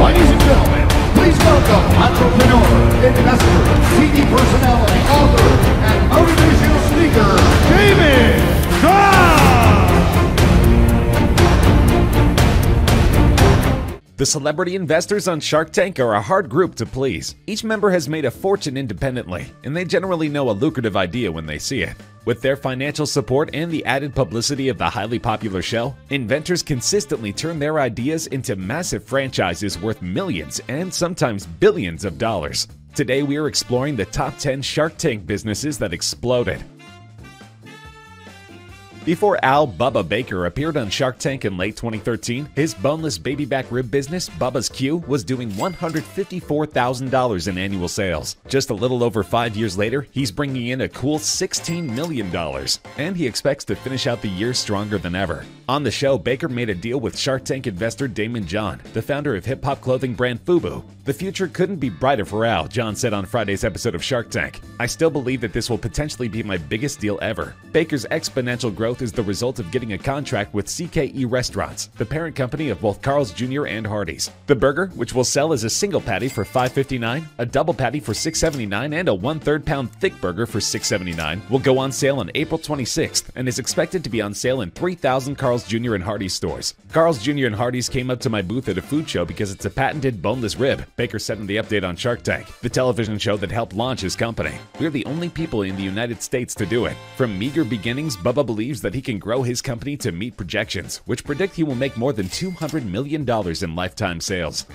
Ladies and gentlemen, please welcome entrepreneur, investor, TV personality, author, and motivational speaker, Daymond. The celebrity investors on Shark Tank are a hard group to please. Each member has made a fortune independently, and they generally know a lucrative idea when they see it. With their financial support and the added publicity of the highly popular show, inventors consistently turn their ideas into massive franchises worth millions and sometimes billions of dollars. Today we are exploring the top 10 Shark Tank businesses that exploded. Before Al Bubba Baker appeared on Shark Tank in late 2013, his boneless baby back rib business, Bubba's CiI, was doing $154,000 in annual sales. Just a little over 5 years later, he's bringing in a cool $16 million, and he expects to finish out the year stronger than ever. On the show, Baker made a deal with Shark Tank investor Daymond John, the founder of hip-hop clothing brand FUBU. The future couldn't be brighter for Al, John said on Friday's episode of Shark Tank. I still believe that this will potentially be my biggest deal ever. Baker's exponential growth is the result of getting a contract with CKE Restaurants, the parent company of both Carl's Jr. and Hardee's. The burger, which will sell as a single patty for $5.59, a double patty for $6.79, and a 1/3 pound thick burger for $6.79, will go on sale on April 26th and is expected to be on sale in 3,000 Carl's Jr. and Hardee's stores. Carl's Jr. and Hardee's came up to my booth at a food show because it's a patented boneless rib, Baker said in the update on Shark Tank, the television show that helped launch his company. We're the only people in the United States to do it. From meager beginnings, Bubba believes that he can grow his company to meet projections, which predict he will make more than $200 million in lifetime sales.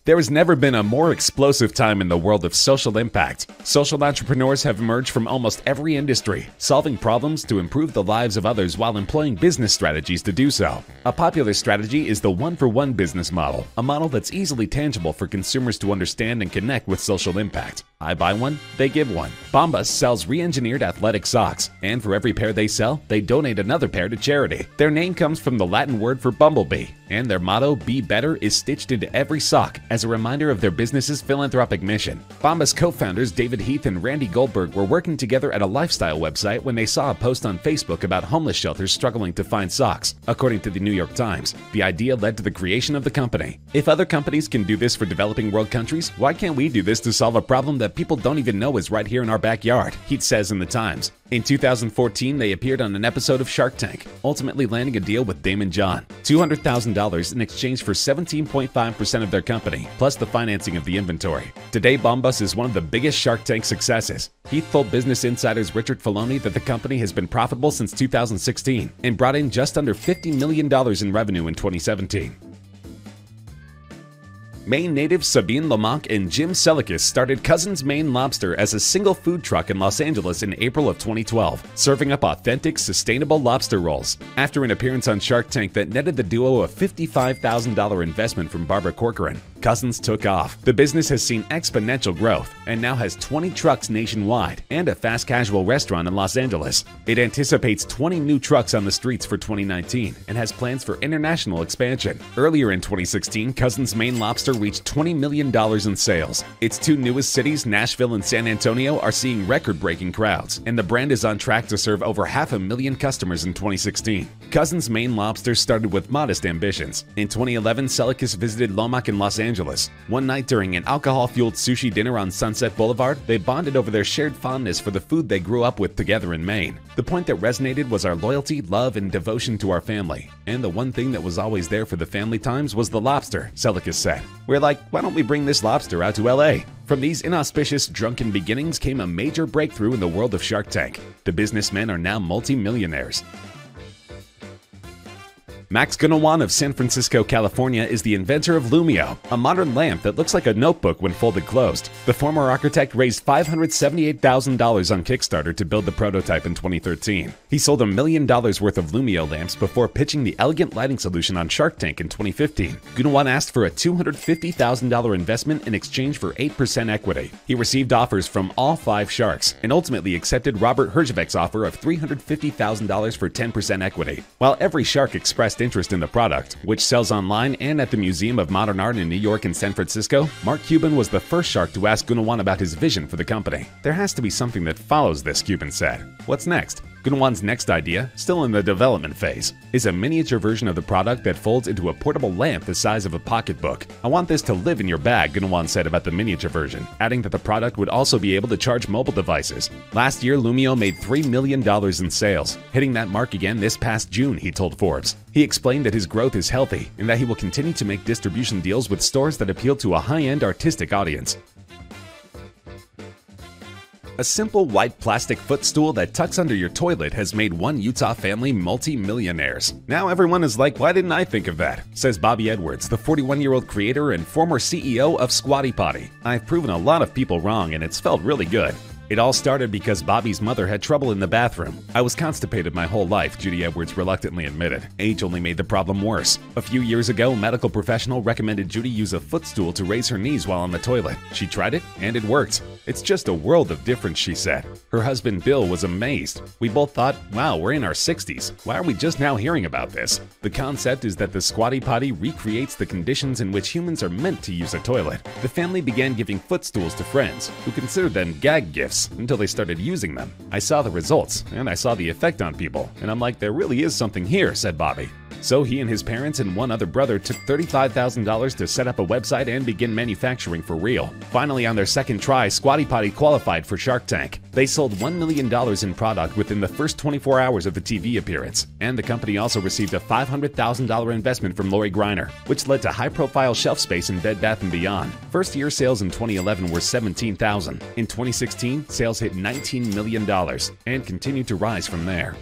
There has never been a more explosive time in the world of social impact. Social entrepreneurs have emerged from almost every industry, solving problems to improve the lives of others while employing business strategies to do so. A popular strategy is the one-for-one business model, a model that's easily tangible for consumers to understand and connect with social impact. I buy one, they give one. Bombas sells re-engineered athletic socks, and for every pair they sell, they donate another pair to charity. Their name comes from the Latin word for bumblebee, and their motto, "Be Better," is stitched into every sock as a reminder of their business's philanthropic mission. Bombas co-founders David Heath and Randy Goldberg were working together at a lifestyle website when they saw a post on Facebook about homeless shelters struggling to find socks. According to the New York Times, the idea led to the creation of the company. If other companies can do this for developing world countries, why can't we do this to solve a problem that people don't even know is right here in our backyard? Heath says in the Times. In 2014, they appeared on an episode of Shark Tank, ultimately landing a deal with Daymond John, $200,000 in exchange for 17.5% of their company, plus the financing of the inventory. Today, Bombas is one of the biggest Shark Tank successes. Heath told Business Insider's Richard Filoni that the company has been profitable since 2016 and brought in just under $50 million in revenue in 2017. Maine native Sabine Lamonck and Jim Selekis started Cousins Maine Lobster as a single food truck in Los Angeles in April of 2012, serving up authentic, sustainable lobster rolls. After an appearance on Shark Tank that netted the duo a $55,000 investment from Barbara Corcoran, Cousins took off. The business has seen exponential growth and now has 20 trucks nationwide and a fast casual restaurant in Los Angeles. It anticipates 20 new trucks on the streets for 2019 and has plans for international expansion. Earlier in 2016, Cousins Maine Lobster reached $20 million in sales. Its two newest cities, Nashville and San Antonio, are seeing record-breaking crowds, and the brand is on track to serve over 500,000 customers in 2016. Cousins Maine Lobster started with modest ambitions. In 2011, Selekis visited Lamonck in Los Angeles. One night during an alcohol-fueled sushi dinner on Sunset Boulevard, they bonded over their shared fondness for the food they grew up with together in Maine. The point that resonated was our loyalty, love, and devotion to our family. And the one thing that was always there for the family times was the lobster, Selekis said. We're like, why don't we bring this lobster out to LA? From these inauspicious, drunken beginnings came a major breakthrough in the world of Shark Tank. The businessmen are now multi-millionaires. Max Gunawan of San Francisco, California is the inventor of Lumio, a modern lamp that looks like a notebook when folded closed. The former architect raised $578,000 on Kickstarter to build the prototype in 2013. He sold $1 million worth of Lumio lamps before pitching the elegant lighting solution on Shark Tank in 2015. Gunawan asked for a $250,000 investment in exchange for 8% equity. He received offers from all 5 sharks and ultimately accepted Robert Herjavec's offer of $350,000 for 10% equity. While every shark expressed interest in the product, which sells online and at the Museum of Modern Art in New York and San Francisco, Mark Cuban was the first shark to ask Gunawan about his vision for the company. There has to be something that follows this, Cuban said. What's next? Gunwan's next idea, still in the development phase, is a miniature version of the product that folds into a portable lamp the size of a pocketbook. "I want this to live in your bag," Gunwan said about the miniature version, adding that the product would also be able to charge mobile devices. Last year, Lumio made $3 million in sales, hitting that mark again this past June, he told Forbes. He explained that his growth is healthy and that he will continue to make distribution deals with stores that appeal to a high-end artistic audience. A simple white plastic footstool that tucks under your toilet has made one Utah family multi-millionaires. Now everyone is like, "Why didn't I think of that?" says Bobby Edwards, the 41-year-old creator and former CEO of Squatty Potty. "I've proven a lot of people wrong and it's felt really good." It all started because Bobby's mother had trouble in the bathroom. "I was constipated my whole life," Judy Edwards reluctantly admitted. Age only made the problem worse. A few years ago, a medical professional recommended Judy use a footstool to raise her knees while on the toilet. She tried it, and it worked. "It's just a world of difference," she said. Her husband Bill was amazed. "We both thought, wow, we're in our 60s. Why are we just now hearing about this?" The concept is that the Squatty Potty recreates the conditions in which humans are meant to use a toilet. The family began giving footstools to friends, who considered them gag gifts, until they started using them. "I saw the results, and I saw the effect on people, and I'm like, there really is something here," said Bobby. So he and his parents and one other brother took $35,000 to set up a website and begin manufacturing for real. Finally, on their second try, Squatty Potty qualified for Shark Tank. They sold $1 million in product within the first 24 hours of the TV appearance, and the company also received a $500,000 investment from Lori Greiner, which led to high-profile shelf space in Bed Bath & Beyond. First-year sales in 2011 were $17,000. In 2016, sales hit $19 million and continued to rise from there.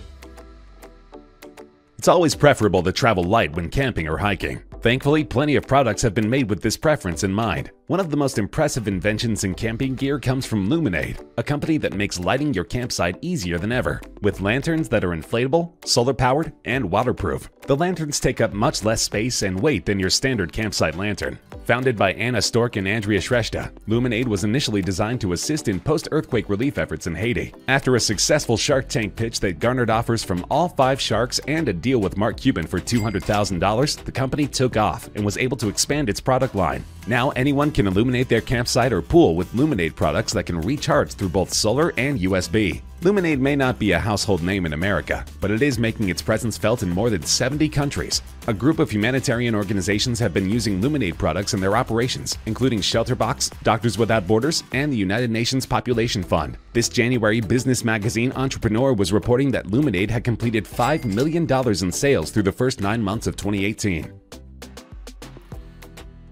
It's always preferable to travel light when camping or hiking. Thankfully, plenty of products have been made with this preference in mind. One of the most impressive inventions in camping gear comes from Luminade, a company that makes lighting your campsite easier than ever, with lanterns that are inflatable, solar-powered, and waterproof. The lanterns take up much less space and weight than your standard campsite lantern. Founded by Anna Stork and Andrea Shrestha, Luminade was initially designed to assist in post-earthquake relief efforts in Haiti. After a successful Shark Tank pitch that garnered offers from all 5 sharks and a deal with Mark Cuban for $200,000, the company took off and was able to expand its product line. Now anyone can illuminate their campsite or pool with Luminade products that can recharge through both solar and USB. Luminade may not be a household name in America, but it is making its presence felt in more than 70 countries. A group of humanitarian organizations have been using Luminade products in their operations, including Shelterbox, Doctors Without Borders, and the United Nations Population Fund. This January, business magazine Entrepreneur was reporting that Luminade had completed $5 million in sales through the first 9 months of 2018.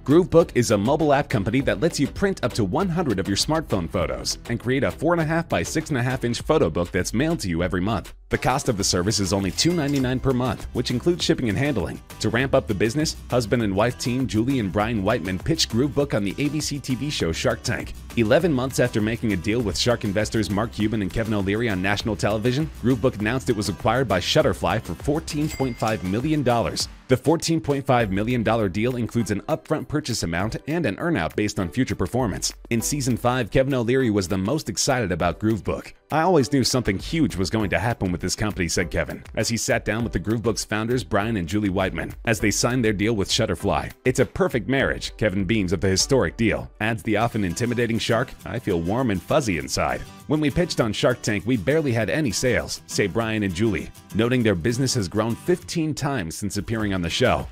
Groovebook is a mobile app company that lets you print up to 100 of your smartphone photos and create a 4.5 by 6.5 inch photo book that's mailed to you every month. The cost of the service is only $2.99 per month, which includes shipping and handling. To ramp up the business, husband and wife team Julie and Brian Whiteman pitched Groovebook on the ABC TV show Shark Tank. 11 months after making a deal with shark investors Mark Cuban and Kevin O'Leary on national television, Groovebook announced it was acquired by Shutterfly for $14.5 million. The $14.5 million deal includes an upfront purchase amount and an earnout based on future performance. In Season 5, Kevin O'Leary was the most excited about Groovebook. "I always knew something huge was going to happen with this company," said Kevin, as he sat down with the Groovebook's founders Brian and Julie Whiteman as they signed their deal with Shutterfly. "It's a perfect marriage," Kevin beams of the historic deal. Adds the often intimidating shark, "I feel warm and fuzzy inside." "When we pitched on Shark Tank, we barely had any sales," say Brian and Julie, noting their business has grown 15 times since appearing on the show.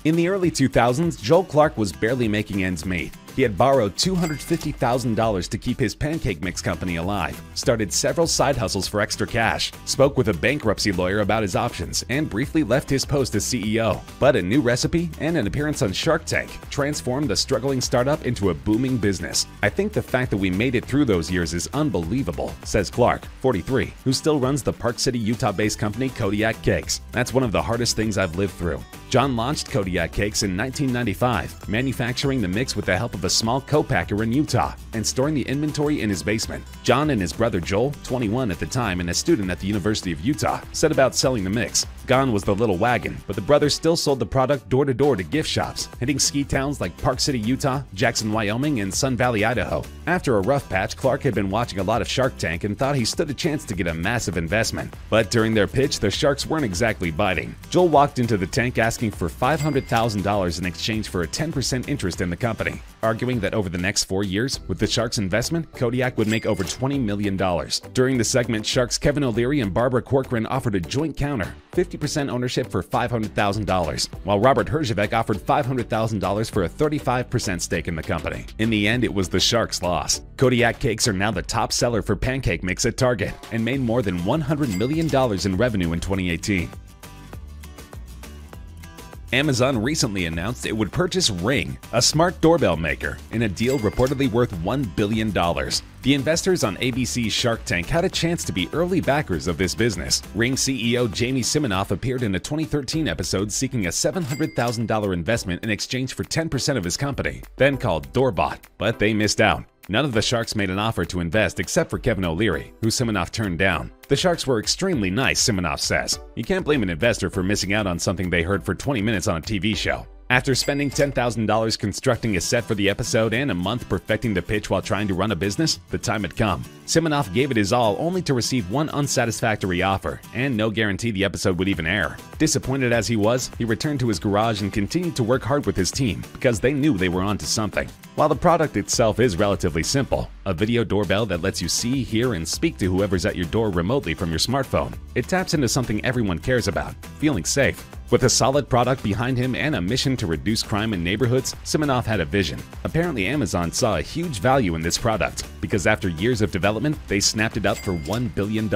In the early 2000s, Joel Clark was barely making ends meet. He had borrowed $250,000 to keep his pancake mix company alive, started several side hustles for extra cash, spoke with a bankruptcy lawyer about his options, and briefly left his post as CEO. But a new recipe and an appearance on Shark Tank transformed the struggling startup into a booming business. "I think the fact that we made it through those years is unbelievable," says Clark, 43, who still runs the Park City, Utah-based company Kodiak Cakes. "That's one of the hardest things I've lived through." John launched Kodiak Cakes in 1995, manufacturing the mix with the help of a small co-packer in Utah and storing the inventory in his basement. John and his brother Joel, 21 at the time and a student at the University of Utah, set about selling the mix. Gone was the little wagon, but the brothers still sold the product door-to-door to gift shops, hitting ski towns like Park City, Utah, Jackson, Wyoming, and Sun Valley, Idaho. After a rough patch, Clark had been watching a lot of Shark Tank and thought he stood a chance to get a massive investment. But during their pitch, the sharks weren't exactly biting. Joel walked into the tank asking for $500,000 in exchange for a 10% interest in the company. arguing that over the next 4 years, with the Sharks' investment, Kodiak would make over $20 million. During the segment, Sharks' Kevin O'Leary and Barbara Corcoran offered a joint counter, 50% ownership for $500,000, while Robert Herjavec offered $500,000 for a 35% stake in the company. In the end, it was the Sharks' loss. Kodiak cakes are now the top seller for pancake mix at Target and made more than $100 million in revenue in 2018. Amazon recently announced it would purchase Ring, a smart doorbell maker, in a deal reportedly worth $1 billion. The investors on ABC's Shark Tank had a chance to be early backers of this business. Ring CEO Jamie Siminoff appeared in a 2013 episode seeking a $700,000 investment in exchange for 10% of his company, then called Doorbot, but they missed out. None of the Sharks made an offer to invest except for Kevin O'Leary, who Siminoff turned down. The Sharks were extremely nice, Siminoff says. You can't blame an investor for missing out on something they heard for 20 minutes on a TV show. After spending $10,000 constructing a set for the episode and a month perfecting the pitch while trying to run a business, the time had come. Siminoff gave it his all only to receive one unsatisfactory offer, and no guarantee the episode would even air. Disappointed as he was, he returned to his garage and continued to work hard with his team because they knew they were onto something. While the product itself is relatively simple, a video doorbell that lets you see, hear, and speak to whoever's at your door remotely from your smartphone, it taps into something everyone cares about, feeling safe. With a solid product behind him and a mission to reduce crime in neighborhoods, Siminoff had a vision. Apparently, Amazon saw a huge value in this product because after years of development, they snapped it up for $1 billion.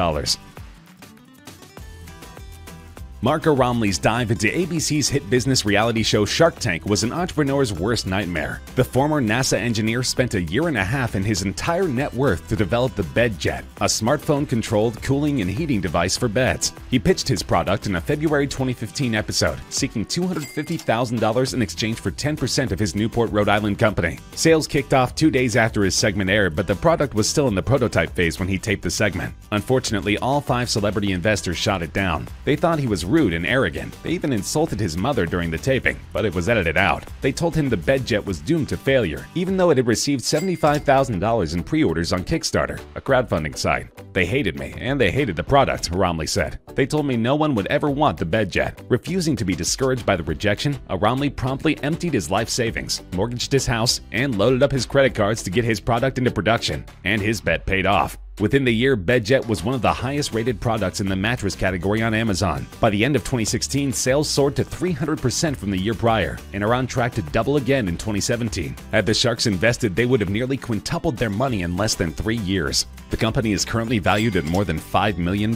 Marco Romley's dive into ABC's hit business reality show Shark Tank was an entrepreneur's worst nightmare. The former NASA engineer spent a year and a half and his entire net worth to develop the BedJet, a smartphone-controlled cooling and heating device for beds. He pitched his product in a February 2015 episode, seeking $250,000 in exchange for 10% of his Newport, Rhode Island company. Sales kicked off 2 days after his segment aired, but the product was still in the prototype phase when he taped the segment. Unfortunately, all 5 celebrity investors shot it down. They thought he was rude and arrogant. They even insulted his mother during the taping, but it was edited out. They told him the BedJet was doomed to failure, even though it had received $75,000 in pre-orders on Kickstarter, a crowdfunding site. They hated me, and they hated the product, Romley said. They told me no one would ever want the BedJet. Refusing to be discouraged by the rejection, Romley promptly emptied his life savings, mortgaged his house, and loaded up his credit cards to get his product into production, and his bet paid off. Within the year, BedJet was one of the highest-rated products in the mattress category on Amazon. By the end of 2016, sales soared to 300% from the year prior and are on track to double again in 2017. Had the Sharks invested, they would have nearly quintupled their money in less than 3 years. The company is currently valued at more than $5 million.